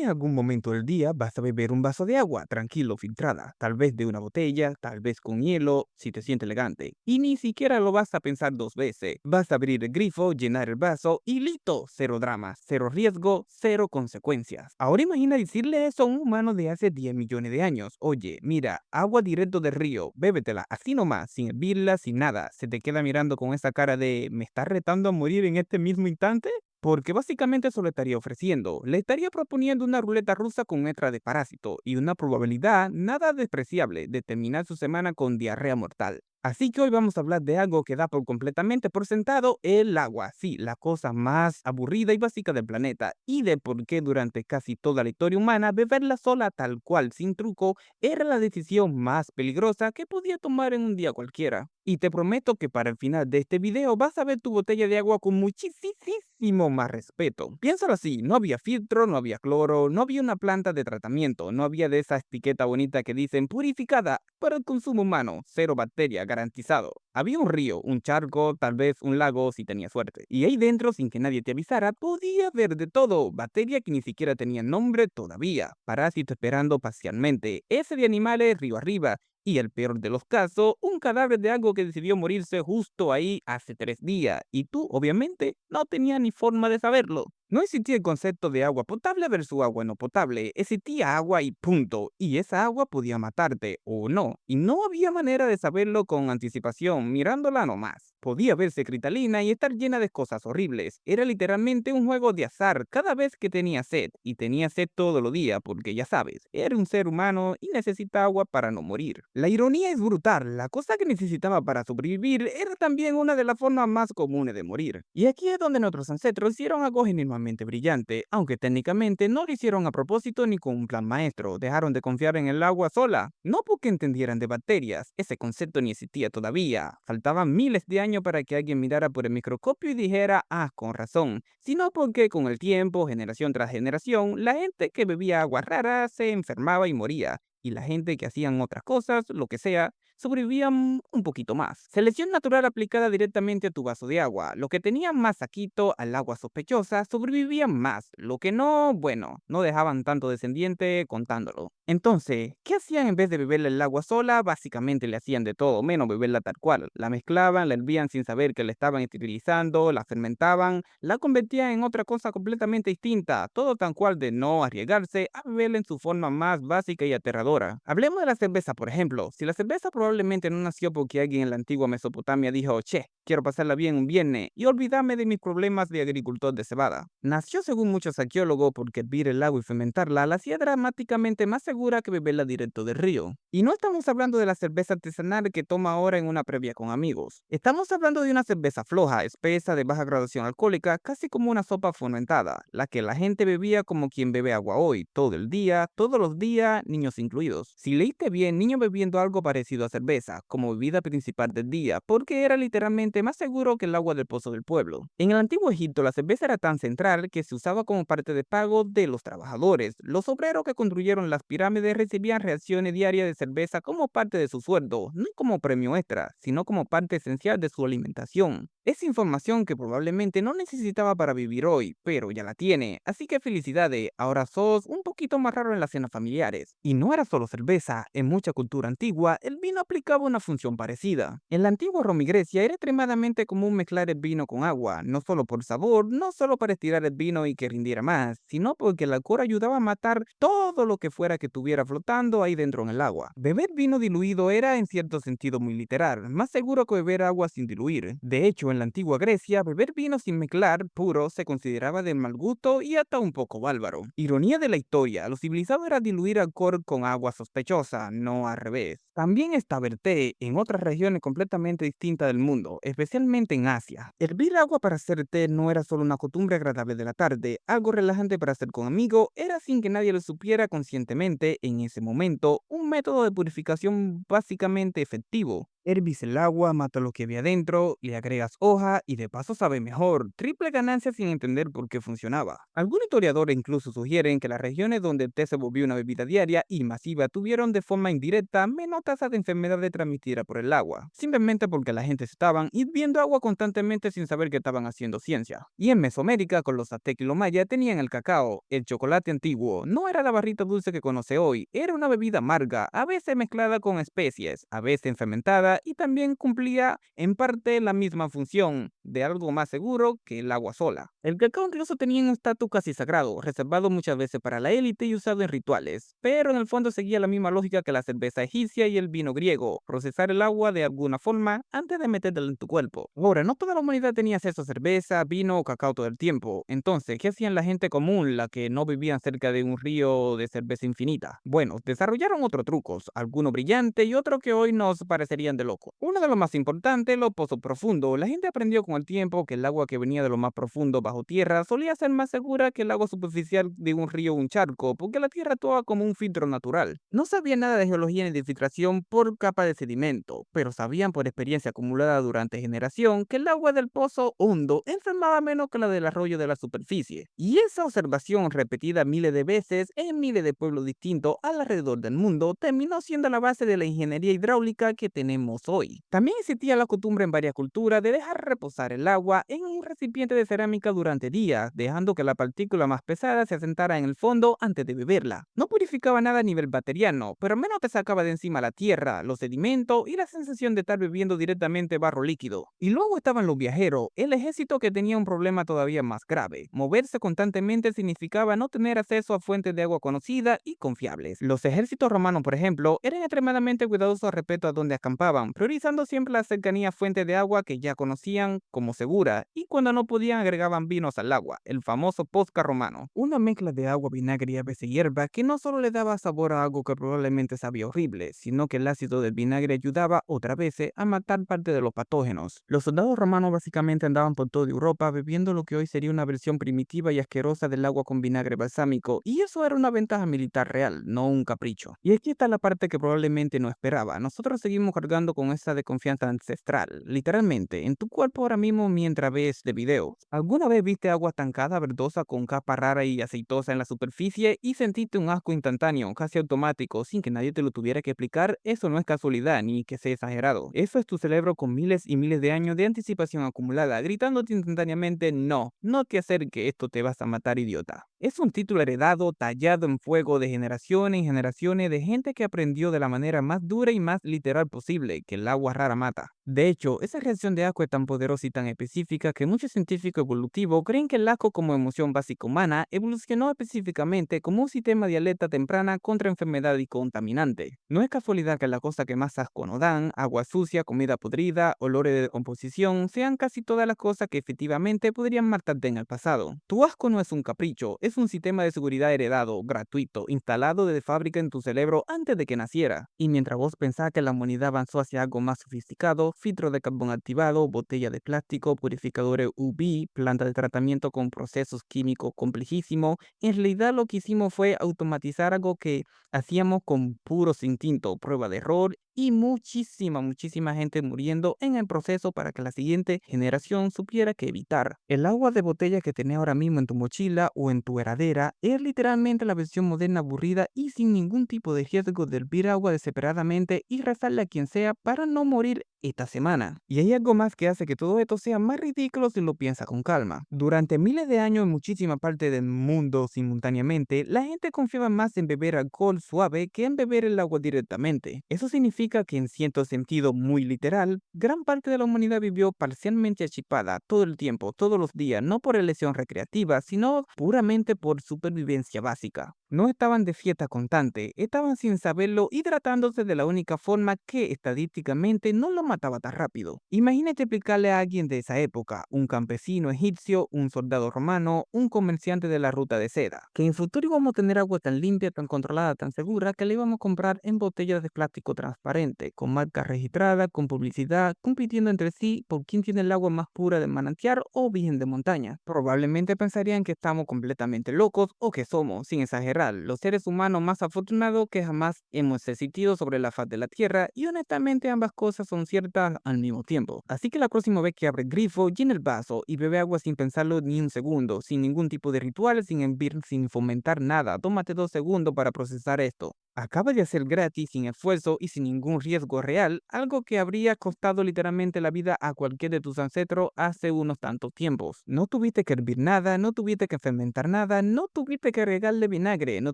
en algún momento del día vas a beber un vaso de agua tranquilo filtrada, tal vez de una botella, tal vez con hielo, si te sientes elegante. Y ni siquiera lo vas a pensar dos veces. Vas a abrir el grifo, llenar el vaso y listo. Cero drama, cero riesgo, cero consecuencias. Ahora imagina decirle eso a un humano de hace 10 millones de años. Oye, mira, agua directo del río, bébetela, así nomás, sin hervirla, sin nada. Se te queda mirando con esa cara de ¿me estás retando a morir en este mismo instante? Porque básicamente eso le estaría ofreciendo. Le estaría proponiendo una ruleta rusa con extra de parásito y una probabilidad nada despreciable de terminar su semana con diarrea mortal. Así que hoy vamos a hablar de algo que da por completamente por sentado el agua. Sí, la cosa más aburrida y básica del planeta. Y de por qué durante casi toda la historia humana beberla sola tal cual sin truco era la decisión más peligrosa que podía tomar en un día cualquiera. Y te prometo que para el final de este video vas a ver tu botella de agua con muchísimo más respeto. Piénsalo así, no había filtro, no había cloro, no había una planta de tratamiento, no había de esa etiqueta bonita que dicen purificada para el consumo humano, cero bacteria, garantizado. Había un río, un charco, tal vez un lago si tenía suerte. Y ahí dentro, sin que nadie te avisara, podía haber de todo, bacteria que ni siquiera tenía nombre todavía, parásito esperando pacialmente, ese de animales río arriba, y el peor de los casos, un cadáver de algo que decidió morirse justo ahí hace 3 días. Y tú, obviamente, no tenías ni forma de saberlo. No existía el concepto de agua potable versus agua no potable. Existía agua y punto. Y esa agua podía matarte o no. Y no había manera de saberlo con anticipación, mirándola nomás. Podía verse cristalina y estar llena de cosas horribles. Era literalmente un juego de azar cada vez que tenía sed. Y tenía sed todos los días porque ya sabes, era un ser humano y necesita agua para no morir. La ironía es brutal. La cosa que necesitaba para sobrevivir era también una de las formas más comunes de morir. Y aquí es donde nuestros ancestros hicieron algo genuinamente brillante, aunque técnicamente no lo hicieron a propósito ni con un plan maestro. Dejaron de confiar en el agua sola, no porque entendieran de bacterias, ese concepto ni existía todavía. Faltaban miles de años para que alguien mirara por el microscopio y dijera, ah, con razón, sino porque con el tiempo, generación tras generación, la gente que bebía agua rara se enfermaba y moría y la gente que hacían otras cosas, lo que sea, sobrevivían un poquito más. Selección natural aplicada directamente a tu vaso de agua. Lo que tenía más saquito al agua sospechosa sobrevivían más. Lo que no, bueno, no dejaban tanto descendiente contándolo. Entonces, ¿qué hacían en vez de beberle el agua sola? Básicamente le hacían de todo, menos beberla tal cual. La mezclaban, la hervían sin saber que la estaban esterilizando, la fermentaban, la convertían en otra cosa completamente distinta. Todo tan cual de no arriesgarse a beberla en su forma más básica y aterradora. Hablemos de la cerveza, por ejemplo. Si la cerveza probablemente no nació porque alguien en la antigua Mesopotamia dijo, che, quiero pasarla bien un viernes y olvidarme de mis problemas de agricultor de cebada. Nació según muchos arqueólogos porque hervir el agua y fermentarla la hacía dramáticamente más segura que beberla directo del río. Y no estamos hablando de la cerveza artesanal que toma ahora en una previa con amigos. Estamos hablando de una cerveza floja, espesa, de baja graduación alcohólica, casi como una sopa fermentada, la que la gente bebía como quien bebe agua hoy, todo el día, todos los días, niños incluidos. Si leíste bien, niños bebiendo algo parecido a cerveza, como bebida principal del día, porque era literalmente más seguro que el agua del pozo del pueblo. En el antiguo Egipto, la cerveza era tan central que se usaba como parte de pago de los trabajadores. Los obreros que construyeron las pirámides recibían reacciones diarias de cerveza como parte de su sueldo, no como premio extra, sino como parte esencial de su alimentación. Es información que probablemente no necesitaba para vivir hoy, pero ya la tiene, así que felicidades, ahora sos un poquito más raro en las cenas familiares. Y no era solo cerveza, en mucha cultura antigua, el vino aplicaba una función parecida. En la antigua Roma y Grecia era extremadamente común mezclar el vino con agua, no solo por sabor, no solo para estirar el vino y que rindiera más, sino porque el alcohol ayudaba a matar todo lo que fuera que estuviera flotando ahí dentro en el agua. Beber vino diluido era en cierto sentido muy literal, más seguro que beber agua sin diluir. De hecho, en la antigua Grecia, beber vino sin mezclar puro se consideraba de mal gusto y hasta un poco bárbaro. Ironía de la historia, lo civilizado era diluir alcohol con agua sospechosa, no al revés. También está el té en otras regiones completamente distintas del mundo, especialmente en Asia. Hervir agua para hacer té no era solo una costumbre agradable de la tarde, algo relajante para hacer con amigos, era sin que nadie lo supiera conscientemente en ese momento, un método de purificación básicamente efectivo. Hervís el agua, mata lo que había dentro, le agregas hoja y de paso sabe mejor. Triple ganancia sin entender por qué funcionaba. Algunos historiadores incluso sugieren que las regiones donde el té se volvió una bebida diaria y masiva tuvieron de forma indirecta menos tasas de enfermedades transmitidas por el agua, simplemente porque la gente estaban hirviendo agua constantemente sin saber que estaban haciendo ciencia. Y en Mesoamérica, con los aztecas y los mayas, tenían el cacao, el chocolate antiguo. No era la barrita dulce que conoce hoy, era una bebida amarga, a veces mezclada con especies, a veces fermentada y también cumplía en parte la misma función de algo más seguro que el agua sola. El cacao incluso tenía un estatus casi sagrado, reservado muchas veces para la élite y usado en rituales, pero en el fondo seguía la misma lógica que la cerveza egipcia y el vino griego, procesar el agua de alguna forma antes de metértela en tu cuerpo. Ahora, no toda la humanidad tenía acceso a cerveza, vino o cacao todo el tiempo. Entonces, ¿qué hacían la gente común, la que no vivían cerca de un río de cerveza infinita? Bueno, desarrollaron otros trucos, algunos brillantes y otros que hoy nos parecerían de loco. Uno de los más importantes, los pozos profundos. La gente aprendió con el tiempo que el agua que venía de lo más profundo bajo tierra solía ser más segura que el agua superficial de un río o un charco, porque la tierra actúa como un filtro natural. No sabían nada de geología ni de filtración por capa de sedimento, pero sabían por experiencia acumulada durante generación que el agua del pozo hondo enfermaba menos que la del arroyo de la superficie. Y esa observación repetida miles de veces en miles de pueblos distintos alrededor del mundo terminó siendo la base de la ingeniería hidráulica que tenemos hoy. También existía la costumbre en varias culturas de dejar reposar el agua en un recipiente de cerámica durante días, dejando que la partícula más pesada se asentara en el fondo antes de beberla. No purificaba nada a nivel bacteriano, pero al menos te sacaba de encima la tierra, los sedimentos y la sensación de estar bebiendo directamente barro líquido. Y luego estaban los viajeros, el ejército que tenía un problema todavía más grave. Moverse constantemente significaba no tener acceso a fuentes de agua conocidas y confiables. Los ejércitos romanos, por ejemplo, eran extremadamente cuidadosos respecto a dónde acampaban, priorizando siempre la cercanía a fuentes de agua que ya conocían como segura, y cuando no podían agregaban vinos al agua, el famoso posca romano. Una mezcla de agua, vinagre y a veces hierba que no solo le daba sabor a algo que probablemente sabía horrible, sino que el ácido del vinagre ayudaba otras veces a matar parte de los patógenos. Los soldados romanos básicamente andaban por toda Europa bebiendo lo que hoy sería una versión primitiva y asquerosa del agua con vinagre balsámico, y eso era una ventaja militar real, no un capricho. Y aquí está la parte que probablemente no esperaba. Nosotros seguimos cargando con esa desconfianza ancestral, literalmente, en tu cuerpo ahora mismo mientras ves de videos. ¿Alguna vez viste agua estancada, verdosa, con capa rara y aceitosa en la superficie y sentiste un asco instantáneo, casi automático, sin que nadie te lo tuviera que explicar? Eso no es casualidad ni que sea exagerado. Eso es tu cerebro con miles y miles de años de anticipación acumulada, gritándote instantáneamente: no, no te acerques, esto te vas a matar, idiota. Es un título heredado, tallado en fuego de generaciones y generaciones de gente que aprendió de la manera más dura y más literal posible que el agua rara mata. De hecho, esa reacción de asco es tan poderosa y tan específica que muchos científicos evolutivos creen que el asco como emoción básica humana evolucionó específicamente como un sistema de alerta temprana contra enfermedad y contaminante. No es casualidad que las cosas que más asco nos dan, agua sucia, comida podrida, olores de decomposición, sean casi todas las cosas que efectivamente podrían matarte en el pasado. Tu asco no es un capricho, es un sistema de seguridad heredado, gratuito, instalado desde fábrica en tu cerebro antes de que naciera. Y mientras vos pensás que la humanidad avanzó hacia algo más sofisticado, filtro de carbón activado, botella de plástico, purificadores UV, planta de tratamiento con procesos químicos complejísimos, en realidad lo que hicimos fue automatizar algo que hacíamos con puros instintos, prueba de error y muchísima gente muriendo en el proceso para que la siguiente generación supiera qué evitar. El agua de botella que tenés ahora mismo en tu mochila o en tu heladera es literalmente la versión moderna aburrida y sin ningún tipo de riesgo de hervir agua desesperadamente y rezarle a quien sea para no morir esta semana. Y hay algo más que hace que todo esto sea más ridículo si lo piensas con calma. Durante miles de años en muchísima parte del mundo simultáneamente, la gente confiaba más en beber alcohol suave que en beber el agua directamente. Eso significa que en cierto sentido muy literal, gran parte de la humanidad vivió parcialmente achipada todo el tiempo, todos los días, no por elección recreativa, sino puramente por supervivencia básica. No estaban de fiesta constante, estaban sin saberlo hidratándose de la única forma que estadísticamente no lo mataba tan rápido. Imagínate explicarle a alguien de esa época, un campesino egipcio, un soldado romano, un comerciante de la ruta de seda, que en futuro íbamos a tener agua tan limpia, tan controlada, tan segura que la íbamos a comprar en botellas de plástico transparente, con marcas registradas, con publicidad, compitiendo entre sí por quién tiene el agua más pura de manantial o bien de montaña. Probablemente pensarían que estamos completamente locos o que somos, sin exagerar, general, los seres humanos más afortunados que jamás hemos existido sobre la faz de la Tierra, y honestamente ambas cosas son ciertas al mismo tiempo. Así que la próxima vez que abre el grifo, llena el vaso y bebe agua sin pensarlo ni un segundo, sin ningún tipo de ritual, sin fomentar nada. Tómate 2 segundos para procesar esto. Acaba de hacer gratis, sin esfuerzo y sin ningún riesgo real, algo que habría costado literalmente la vida a cualquier de tus ancestros hace unos tantos tiempos. No tuviste que hervir nada, no tuviste que fermentar nada, no tuviste que regarle vinagre, no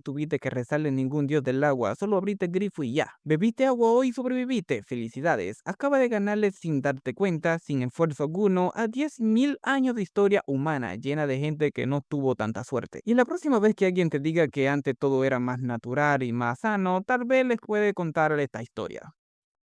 tuviste que rezarle a ningún dios del agua, solo abriste el grifo y ya. Bebiste agua hoy y sobreviviste. Felicidades. Acaba de ganarle sin darte cuenta, sin esfuerzo alguno, a 10.000 años de historia humana llena de gente que no tuvo tanta suerte. Y la próxima vez que alguien te diga que antes todo era más natural y más sano, tal vez les puede contar esta historia.